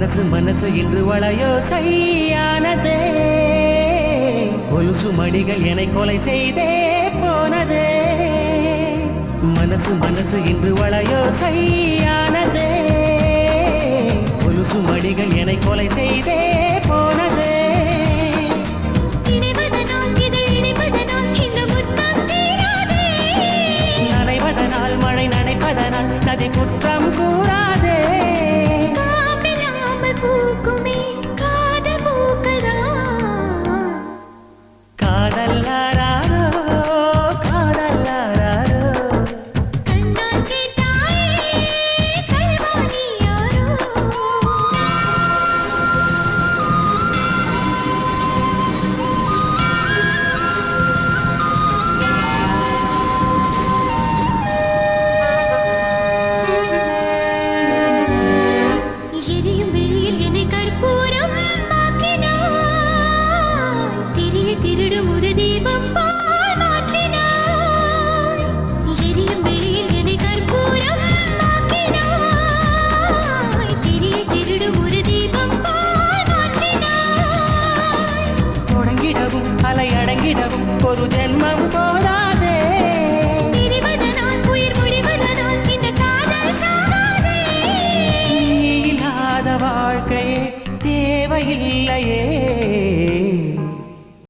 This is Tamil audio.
மனசு மனசு இன்று வளையோ சையானதே கொலுசு மணிகள் என்னை கொலை செய்தே போனதே மனசு மனசு இன்று வளையோ சையானதே கொலுசு மணிகள் என்னை கொலை செய்தே போனதே நனைவதனால் மழை நனைப்பதனால் நதி குற்றம் கூறாதே காதல்லாரோ காதல்லாரோ எரியும் வெளியில் என்னை கற்பூரம் திருடும் ஒரு தீபம் போல் மாற்றினாய் எரியும் வெளியில் என்னை கற்பூரம் மாற்றினாய் திருடும் ஒரு தீபம் போல் மாற்றினாய் தொடங்கிடவும் அலை அடங்கிடவும் ஒரு ஜென்மம் போதா